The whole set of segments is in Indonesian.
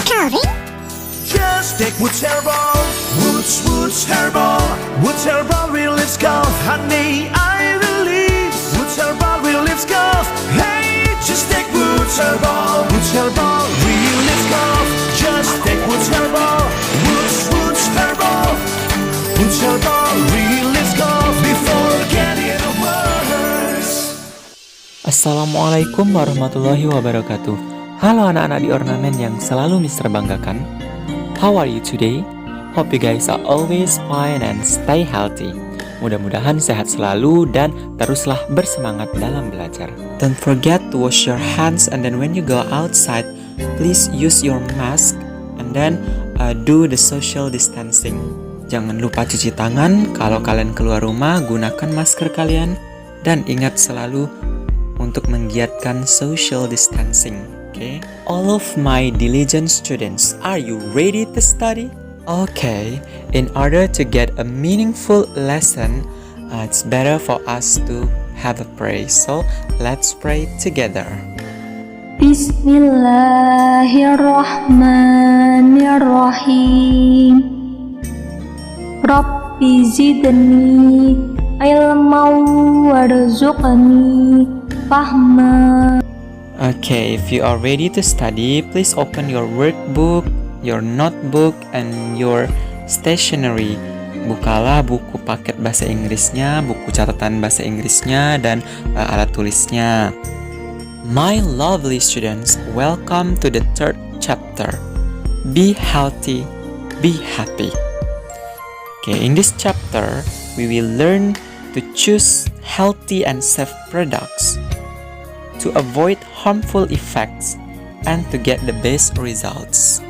Calvin? Just take Woods Herbal. Woods Herbal. Woods Herbal relieves cough. Honey, I believe Woods Herbal relieves cough. Hey, just take Woods Herbal. Woods Herbal relieves cough. Just take Woods Herbal. Woods Herbal. Woods Herbal relieves cough before getting worse. Assalamualaikum warahmatullahi wabarakatuh. Halo anak-anak di ornamen yang selalu Mister banggakan. How are you today? Hope you guys are always fine and stay healthy. Mudah-mudahan sehat selalu dan teruslah bersemangat dalam belajar. Don't forget to wash your hands, and then when you go outside, please use your mask and then do the social distancing. Jangan lupa cuci tangan. Kalau kalian keluar rumah, gunakan masker kalian dan ingat selalu untuk menggiatkan social distancing. Okay? All of my diligent students, are you ready to study? Okay, in order to get a meaningful lesson, it's better for us to have a prayer. So, let's pray together. Bismillahirrahmanirrahim. Rabbi zidni ilman warzuqni fahma. Okay, if you are ready to study, please open your workbook, your notebook, and your stationery. Bukalah buku paket bahasa Inggrisnya, buku catatan bahasa Inggrisnya, dan alat tulisnya. My lovely students, welcome to the third chapter. Be healthy, be happy. Okay, in this chapter, we will learn to choose healthy and safe products, to avoid harmful effects, and to get the best results.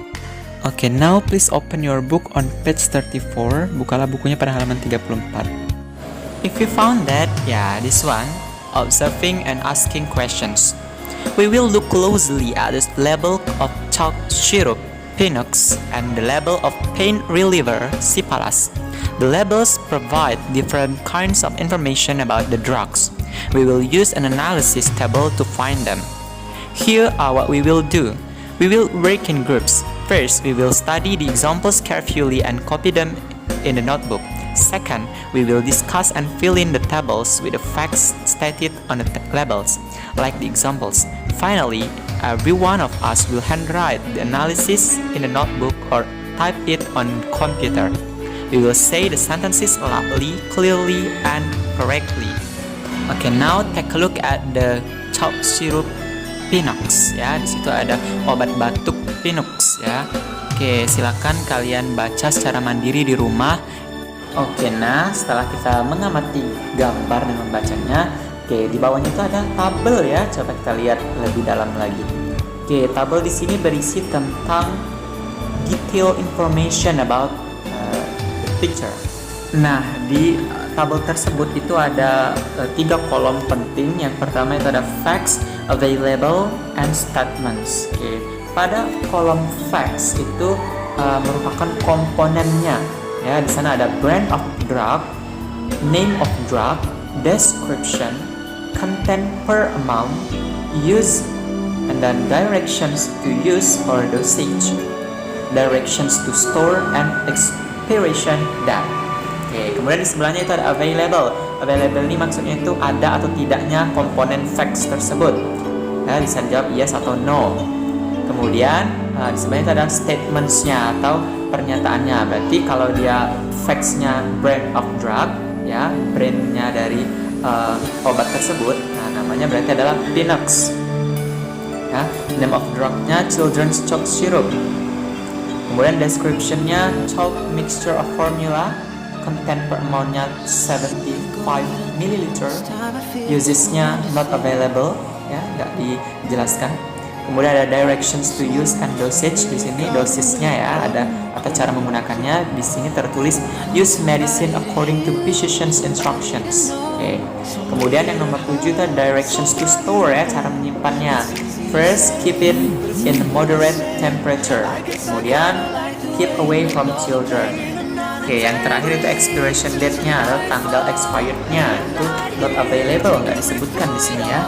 Okay, now please open your book on page 34. Bukalah bukunya pada halaman 34. If you found that, this one, observing and asking questions. We will look closely at the label of chalk syrup, Pinox, and the label of pain reliever, Cipalas. The labels provide different kinds of information about the drugs. We will use an analysis table to find them. Here are what we will do. We will work in groups. First, we will study the examples carefully and copy them in the notebook. Second, we will discuss and fill in the tables with the facts stated on the labels, like the examples. Finally, every one of us will handwrite the analysis in the notebook or type it on computer. We will say the sentences loudly, clearly, and correctly. Okay, now take a look at the chalk syrup Pinox. Ya, di situ ada obat batuk Pinox. Ya, oke, silakan kalian baca secara mandiri di rumah. Oke, nah setelah kita mengamati gambar dan membacanya, oke, di bawahnya itu ada tabel ya. Coba kita lihat lebih dalam lagi. Oke, tabel di sini berisi tentang detail information about the picture. Nah, di tabel tersebut itu ada 3 kolom penting. Yang pertama itu ada facts, available, and statements. Oke, pada kolom facts itu merupakan komponennya. Ya, di sana ada brand of drug, name of drug, description, content per amount, use, and then directions to use or dosage, directions to store, and expiration date. Oke, kemudian di sebelahnya itu ada available. Available ini maksudnya itu ada atau tidaknya komponen facts tersebut. Ya, bisa dijawab yes atau no. Kemudian di sebelahnya itu ada statements-nya atau pernyataannya. Berarti kalau dia facts-nya brand of drug, ya, brand-nya dari obat tersebut, nah namanya berarti adalah Pinox. Ya, name of drug-nya children's chalk syrup. Kemudian description-nya chalk mixture of formula, content per amount-nya 75 ml. Uses-nya not available, ya, nggak dijelaskan. Kemudian ada directions to use and dosage. Di sini dosisnya ya, ada atau cara menggunakannya. Di sini tertulis use medicine according to physician's instructions. Oke. Kemudian yang nomor 7 itu directions to store ya, cara menyimpannya. First, keep it in moderate temperature. Kemudian keep away from children. Oke, yang terakhir itu expiration date-nya atau tanggal expired-nya. Itu not available, nggak disebutkan di sini ya.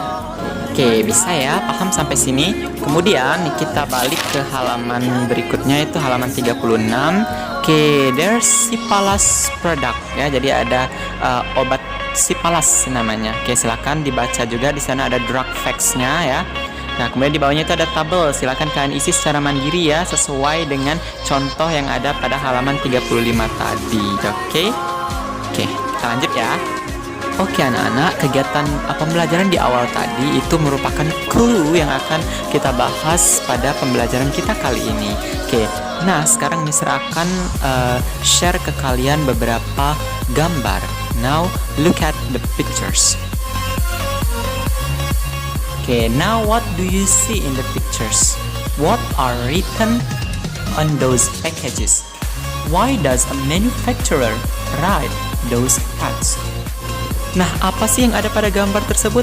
Oke, bisa ya, paham sampai sini. Kemudian kita balik ke halaman berikutnya, itu halaman 36. Oke, there's Cipalas product ya. Jadi ada obat Cipalas namanya. Oke, silakan dibaca juga, di sana ada drug facts-nya ya. Nah, kemudian di bawahnya itu ada tabel. Silakan kalian isi secara mandiri ya, sesuai dengan contoh yang ada pada halaman 35 tadi. Oke? Oke, kita lanjut ya. Oke anak-anak, kegiatan pembelajaran di awal tadi itu merupakan clue yang akan kita bahas pada pembelajaran kita kali ini. Oke, nah sekarang Mister akan share ke kalian beberapa gambar. Now, look at the pictures. Okay, now what do you see in the pictures? What are written on those packages? Why does a manufacturer write those facts? Nah, apa sih yang ada pada gambar tersebut?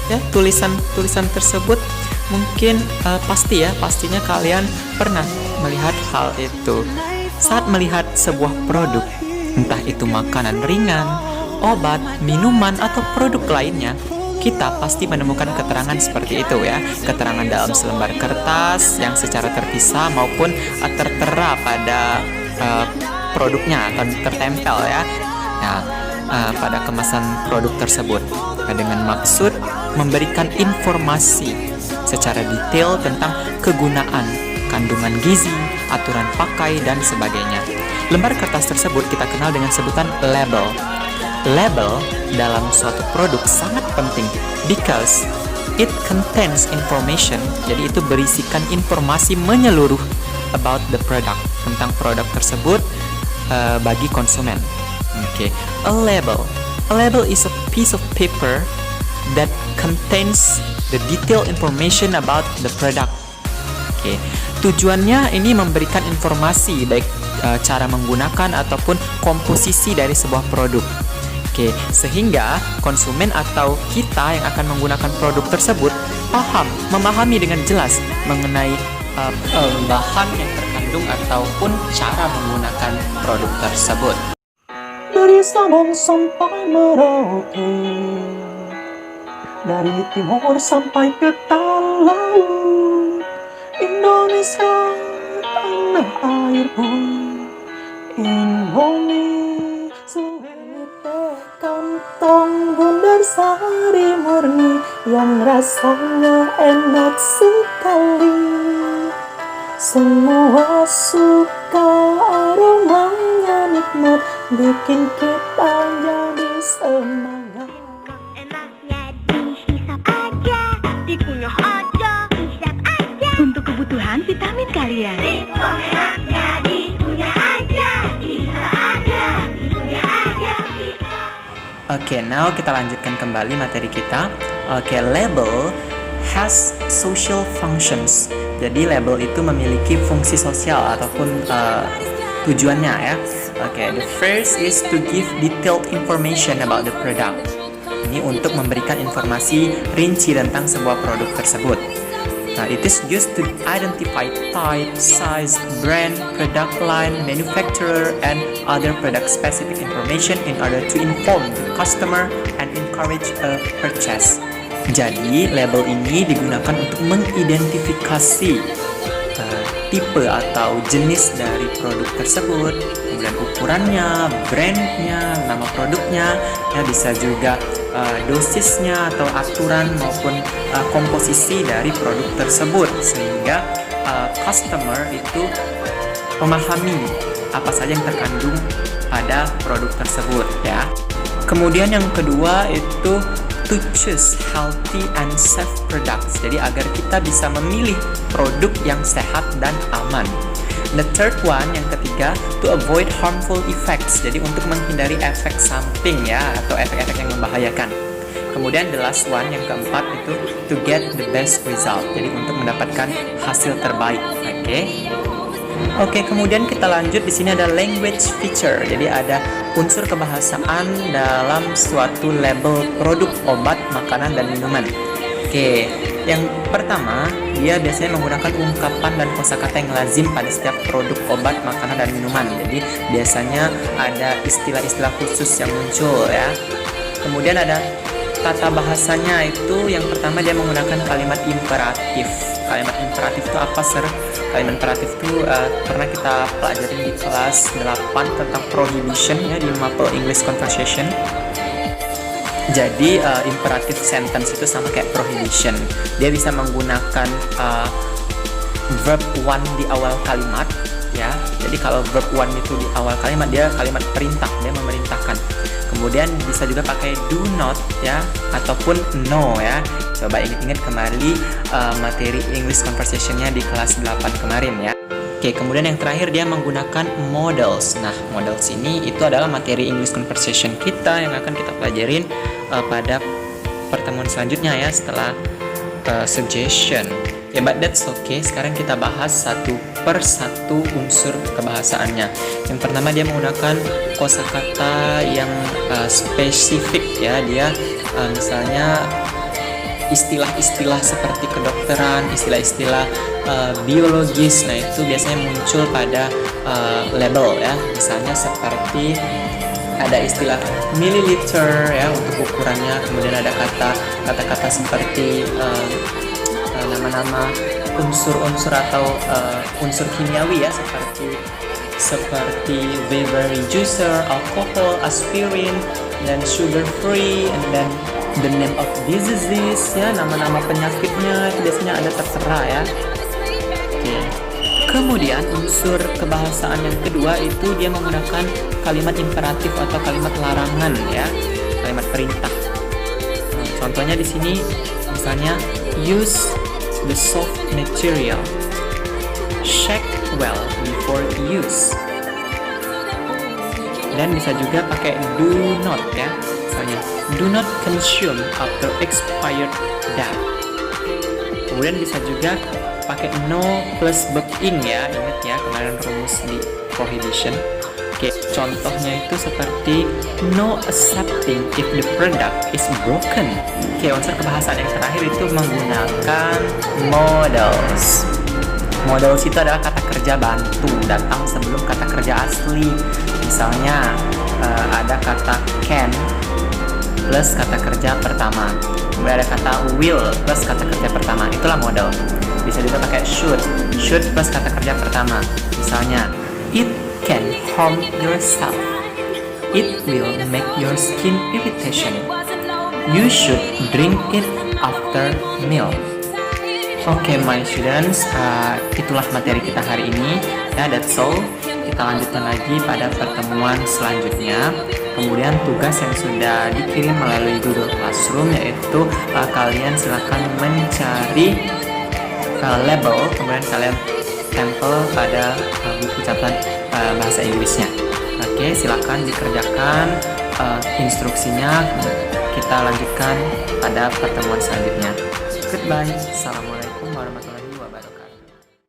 Ya, tulisan tersebut mungkin pastinya kalian pernah melihat hal itu. Saat melihat sebuah produk, entah itu makanan ringan, obat, minuman, atau produk lainnya, kita pasti menemukan keterangan seperti itu ya. Keterangan dalam selembar kertas yang secara terpisah maupun tertera pada produknya atau tertempel ya. Nah, pada kemasan produk tersebut dengan maksud memberikan informasi secara detail tentang kegunaan, kandungan gizi, aturan pakai, dan sebagainya. Lembar kertas tersebut kita kenal dengan sebutan label. Label dalam suatu produk sangat penting because it contains information. Jadi itu berisikan informasi menyeluruh about the product, tentang produk tersebut bagi konsumen. Okay. A label is a piece of paper that contains the detailed information about the product. Okay. Tujuannya ini memberikan informasi baik cara menggunakan ataupun komposisi dari sebuah produk. Oke, sehingga konsumen atau kita yang akan menggunakan produk tersebut memahami dengan jelas mengenai bahan yang terkandung ataupun cara menggunakan produk tersebut. Dari Sabang sampai Merauke, dari timur sampai ke laut, Indonesia tanah airku, Indonesia. Kantong Bundar Sari murni yang rasanya enak sekali. Semua suka, aromanya nikmat, bikin kita jadi semangat. Enaknya dihisap aja, dikunyah aja, hisap aja. Untuk kebutuhan vitamin kalian. Enaknya dikunyah aja, dihisap aja, dikunyah aja. Oke, now kita lanjutkan kembali materi kita. Oke, label has social functions. Jadi label itu memiliki fungsi sosial ataupun tujuannya ya. Oke, the first is to give detailed information about the product. Ini untuk memberikan informasi rinci tentang sebuah produk tersebut. It is used to identify type, size, brand, product line, manufacturer, and other product-specific information in order to inform the customer and encourage a purchase. Jadi, label ini digunakan untuk mengidentifikasi tipe atau jenis dari produk tersebut, kemudian ukurannya, brandnya, nama produknya, ya bisa juga dosisnya atau aturan maupun komposisi dari produk tersebut, sehingga customer itu memahami apa saja yang terkandung pada produk tersebut ya. Kemudian yang kedua itu to choose healthy and safe products. Jadi agar kita bisa memilih produk yang sehat dan aman. The third one, yang ketiga, to avoid harmful effects. Jadi untuk menghindari efek samping ya, atau efek-efek yang membahayakan. Kemudian the last one, yang keempat itu to get the best result. Jadi untuk mendapatkan hasil terbaik. Oke, kemudian kita lanjut. Di sini ada language feature. Jadi ada unsur kebahasaan dalam suatu label produk obat, makanan, dan minuman. Oke, yang pertama dia biasanya menggunakan ungkapan dan kosakata yang lazim pada setiap produk obat, makanan, dan minuman. Jadi biasanya ada istilah-istilah khusus yang muncul ya. Kemudian ada tata bahasanya, itu yang pertama dia menggunakan kalimat imperatif. Kalimat imperatif itu apa, Sir? Kalimat imperatif itu pernah kita pelajari di kelas 8 tentang prohibition ya di Maple English Conversation. Jadi imperative sentence itu sama kayak prohibition. Dia bisa menggunakan verb one di awal kalimat ya. Jadi kalau verb one itu di awal kalimat, dia kalimat perintah, dia memerintahkan. Kemudian bisa juga pakai do not ya, ataupun no ya. Coba ingat-ingat kembali materi English conversation-nya di kelas 8 kemarin ya. Oke, kemudian yang terakhir dia menggunakan modals. Nah, modals ini itu adalah materi English conversation kita yang akan kita pelajarin pada pertemuan selanjutnya ya, setelah suggestion. Ya, but that's okay. Sekarang kita bahas satu per satu unsur kebahasaannya. Yang pertama dia menggunakan kosakata yang spesifik ya. Dia misalnya istilah-istilah seperti kedokteran, istilah-istilah biologis. Nah, itu biasanya muncul pada label ya. Misalnya seperti ada istilah milliliter ya untuk ukurannya. Kemudian ada kata-kata seperti nama-nama unsur-unsur atau unsur kimiawi ya, seperti Weber juicer, alcohol, aspirin, dan sugar free, and then the name of diseases ya, nama-nama penyakitnya itu biasanya ada tertera ya. Oke. Kemudian unsur kebahasaan yang kedua itu dia menggunakan kalimat imperatif atau kalimat larangan ya, kalimat perintah. Nah, contohnya di sini misalnya use the soft material, shake well before use. Dan bisa juga pakai do not ya, misalnya do not consume after expired date. Kemudian bisa juga pakai no plus verb in ya, ingat ya kemarin rumus di prohibition. Oke, contohnya itu seperti no accepting if the product is broken. Oke, unsur kebahasaan yang terakhir itu menggunakan modals. Modals itu adalah kata kerja bantu, datang sebelum kata kerja asli. Misalnya ada kata can plus kata kerja pertama, kemudian ada kata will plus kata kerja pertama, itulah modal. Bisa juga pakai should plus kata kerja pertama. Misalnya it can harm yourself, it will make your skin irritation, you should drink it after meal. Oke, my students, itulah materi kita hari ini ya, that's all. Kita lanjutkan lagi pada pertemuan selanjutnya. Kemudian tugas yang sudah dikirim melalui Google Classroom yaitu kalian silakan mencari label, kemudian kalian tempel pada buku catatan bahasa Inggrisnya. Oke, silakan dikerjakan instruksinya. Kita lanjutkan pada pertemuan selanjutnya. Goodbye. Assalamualaikum.